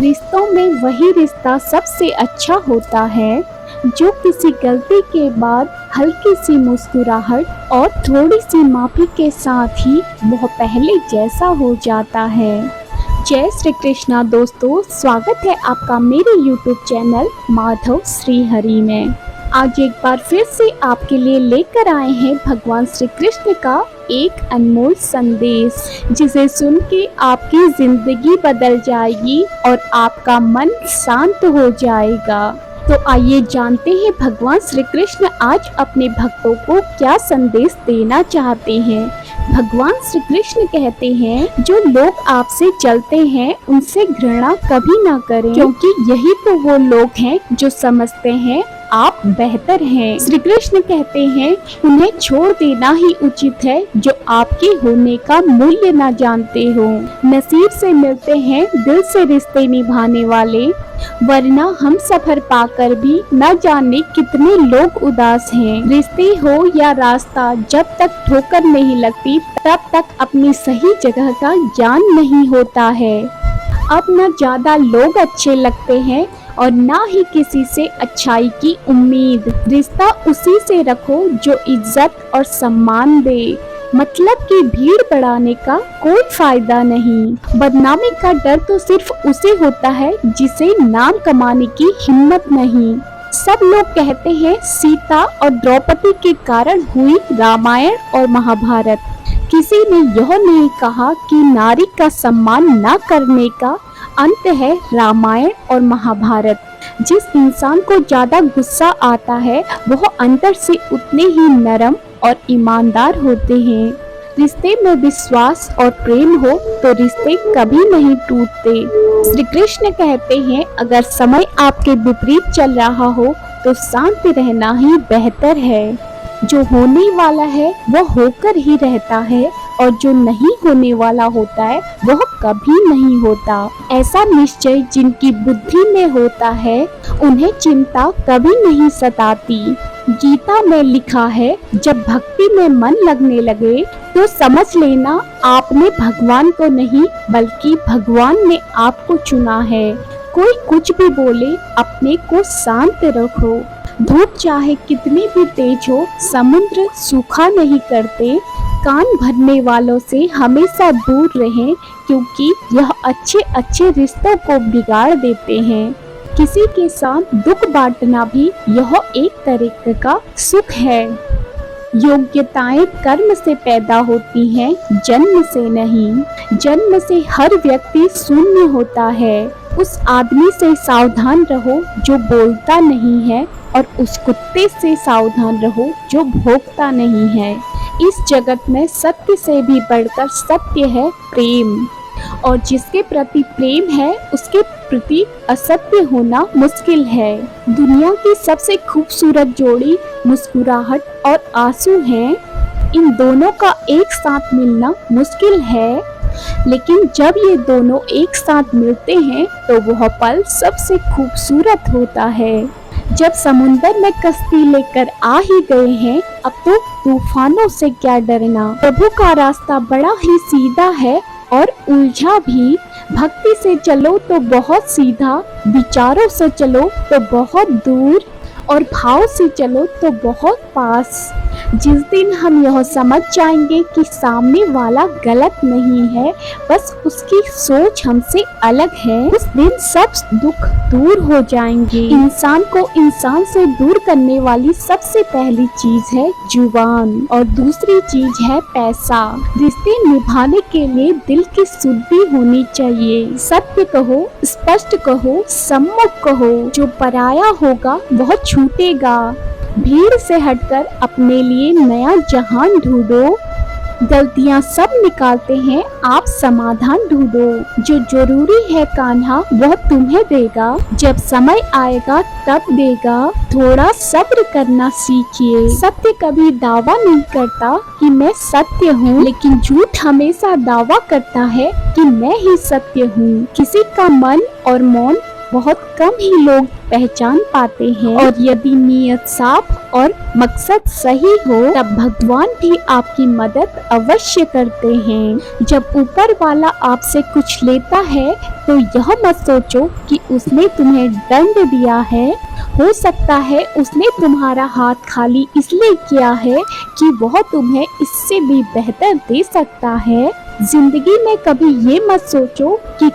रिश्तों में वही रिश्ता सबसे अच्छा होता है जो किसी गलती के बाद हल्की सी मुस्कुराहट और थोड़ी सी माफी के साथ ही वह पहले जैसा हो जाता है। जय श्री कृष्णा दोस्तों, स्वागत है आपका मेरे YouTube चैनल माधव श्री हरि में। आज एक बार फिर से आपके लिए लेकर आए हैं भगवान श्री कृष्ण का एक अनमोल संदेश, जिसे सुन के आपकी जिंदगी बदल जाएगी और आपका मन शांत हो जाएगा। तो आइए जानते हैं भगवान श्री कृष्ण आज अपने भक्तों को क्या संदेश देना चाहते हैं। भगवान श्री कृष्ण कहते हैं, जो लोग आपसे जलते हैं उनसे घृणा कभी ना करें, क्योंकि यही तो वो लोग हैं जो समझते हैं आप बेहतर हैं। श्री कृष्ण कहते हैं, उन्हें छोड़ देना ही उचित है जो आपके होने का मूल्य ना जानते हो। नसीब से मिलते हैं दिल से रिश्ते निभाने वाले, वरना हम सफर पाकर भी न जाने कितने लोग उदास हैं। रिश्ते हो या रास्ता, जब तक ठोकर नहीं लगती तब तक अपनी सही जगह का ज्ञान नहीं होता है। अब न ज्यादा लोग अच्छे लगते हैं और ना ही किसी से अच्छाई की उम्मीद। रिश्ता उसी से रखो जो इज्जत और सम्मान दे। मतलब कि भीड़ बढ़ाने का कोई फायदा नहीं। बदनामी का डर तो सिर्फ उसे होता है जिसे नाम कमाने की हिम्मत नहीं। सब लोग कहते हैं सीता और द्रौपदी के कारण हुई रामायण और महाभारत। किसी ने यह नहीं कहा कि नारी का सम्मान न करने का अंत है रामायण और महाभारत। जिस इंसान को ज्यादा गुस्सा आता है वह अंदर से उतने ही नरम और ईमानदार होते हैं। रिश्ते में विश्वास और प्रेम हो तो रिश्ते कभी नहीं टूटते। श्री कृष्ण कहते हैं, अगर समय आपके विपरीत चल रहा हो तो शांत रहना ही बेहतर है। जो होने वाला है वह होकर ही रहता है और जो नहीं होने वाला होता है वह कभी नहीं होता। ऐसा निश्चय जिनकी बुद्धि में होता है उन्हें चिंता कभी नहीं सताती। गीता में लिखा है, जब भक्ति में मन लगने लगे तो समझ लेना आपने भगवान को नहीं बल्कि भगवान ने आपको चुना है। कोई कुछ भी बोले, अपने को शांत रखो। धूप चाहे कितनी भी तेज हो, समुद्र सूखा नहीं करते। कान भरने वालों से हमेशा दूर रहें, क्योंकि यह अच्छे रिश्तों को बिगाड़ देते हैं। किसी के साथ दुख बांटना भी यह एक तरीके का सुख है। योग्यताएं कर्म से पैदा होती हैं, जन्म से नहीं। जन्म से हर व्यक्ति शून्य होता है। उस आदमी से सावधान रहो जो बोलता नहीं है और उस कुत्ते से सावधान रहो जो भौंकता नहीं है। इस जगत में सत्य से भी बढ़कर सत्य है प्रेम, और जिसके प्रति प्रेम है उसके प्रति असत्य होना मुश्किल है। दुनिया की सबसे खूबसूरत जोड़ी मुस्कुराहट और आंसू हैं। इन दोनों का एक साथ मिलना मुश्किल है, लेकिन जब ये दोनों एक साथ मिलते हैं तो वह पल सबसे खूबसूरत होता है। जब समुंदर में कश्ती लेकर आ ही गए हैं, अब तो तूफानों से क्या डरना। प्रभु का रास्ता बड़ा ही सीधा है और उलझा भी। भक्ति से चलो तो बहुत सीधा, विचारों से चलो तो बहुत दूर, और भाव से चलो तो बहुत पास। जिस दिन हम यह समझ जाएंगे कि सामने वाला गलत नहीं है, बस उसकी सोच हमसे अलग है, उस दिन सब दुख दूर हो जाएंगे। इंसान को इंसान से दूर करने वाली सबसे पहली चीज है जुबान, और दूसरी चीज है पैसा। रिश्ते निभाने के लिए दिल की शुद्धि होनी चाहिए। सत्य कहो, स्पष्ट कहो, सम्मुख कहो। जो पराया होगा वह छूटेगा। भीड़ से हटकर अपने लिए नया जहान ढूंढो। गलतियां सब निकालते हैं, आप समाधान ढूंढो। जो जरूरी है कान्हा वह तुम्हें देगा, जब समय आएगा तब देगा। थोड़ा सब्र करना सीखिए। सत्य कभी दावा नहीं करता कि मैं सत्य हूँ, लेकिन झूठ हमेशा दावा करता है कि मैं ही सत्य हूँ। किसी का मन और मौन बहुत कम ही लोग पहचान पाते हैं। और यदि नीयत साफ और मकसद सही हो तब भगवान भी आपकी मदद अवश्य करते हैं। जब ऊपर वाला आपसे कुछ लेता है तो यह मत सोचो कि उसने तुम्हें दंड दिया है। हो सकता है उसने तुम्हारा हाथ खाली इसलिए किया है कि वह तुम्हें इससे भी बेहतर दे सकता है। जिंदगी में कभी ये मत सोचो कि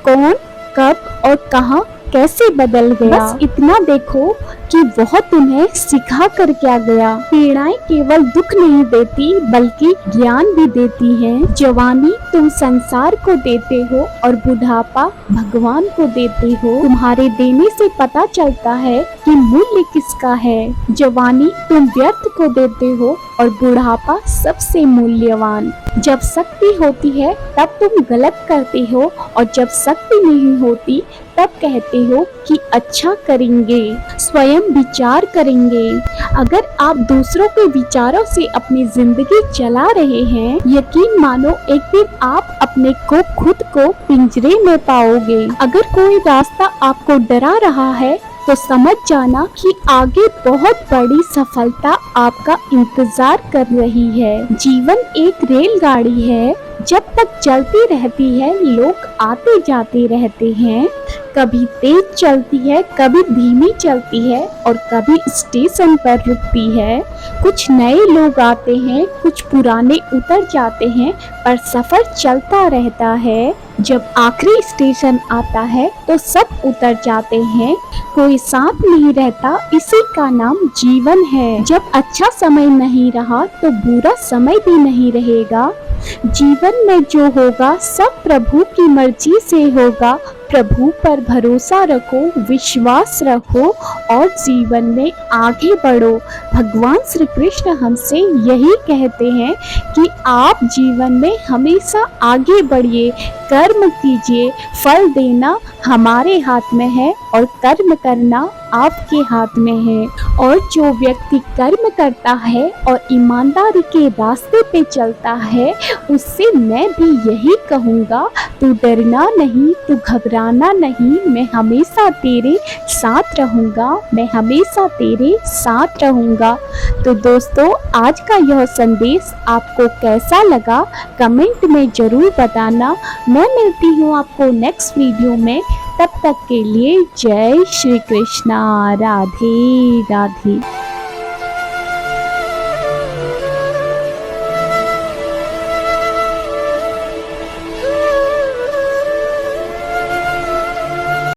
कौन, कब और कहां कैसे बदल गया। बस इतना देखो कि वह तुम्हें सिखा कर क्या गया। पीड़ाएं केवल दुख नहीं देती बल्कि ज्ञान भी देती हैं। जवानी तुम संसार को देते हो और बुढ़ापा भगवान को देते हो। तुम्हारे देने से पता चलता है कि मूल्य किसका है। जवानी तुम व्यर्थ को देते हो और बुढ़ापा सबसे मूल्यवान। जब शक्ति होती है तब तुम गलत करते हो और जब शक्ति नहीं होती तब कहते हो कि अच्छा करेंगे, स्वयं विचार करेंगे। अगर आप दूसरों के विचारों से अपनी जिंदगी चला रहे हैं, यकीन मानो एक दिन आप अपने को खुद को पिंजरे में पाओगे। अगर कोई रास्ता आपको डरा रहा है तो समझ जाना कि आगे बहुत बड़ी सफलता आपका इंतजार कर रही है। जीवन एक रेलगाड़ी है, जब तक चलती रहती है लोग आते जाते रहते हैं। कभी तेज चलती है, कभी धीमी चलती है और कभी स्टेशन पर रुकती है। कुछ नए लोग आते हैं, कुछ पुराने उतर जाते हैं, पर सफर चलता रहता है। जब आखिरी स्टेशन आता है तो सब उतर जाते हैं, कोई साथ नहीं रहता, इसी का नाम जीवन है। जब अच्छा समय नहीं रहा तो बुरा समय भी नहीं रहेगा। जीवन में जो होगा सब प्रभु की मर्जी से होगा। प्रभु पर भरोसा रखो, विश्वास रखो और जीवन में आगे बढ़ो। भगवान श्री कृष्ण हमसे यही कहते हैं कि आप जीवन में हमेशा आगे बढ़िए, कर्म कीजिए, फल देना हमारे हाथ में है और कर्म करना आपके हाथ में है। और जो व्यक्ति कर्म करता है और ईमानदारी के रास्ते पे चलता है उससे मैं भी यही कहूँगा, तू डरना नहीं, तू घबराना नहीं, मैं हमेशा तेरे साथ रहूँगा, मैं हमेशा तेरे साथ रहूँगा। तो दोस्तों आज का यह संदेश आपको कैसा लगा कमेंट में ज़रूर बताना। मैं मिलती हूँ आपको नेक्स्ट वीडियो में, तब तक के लिए जय श्री कृष्णा, राधे राधे।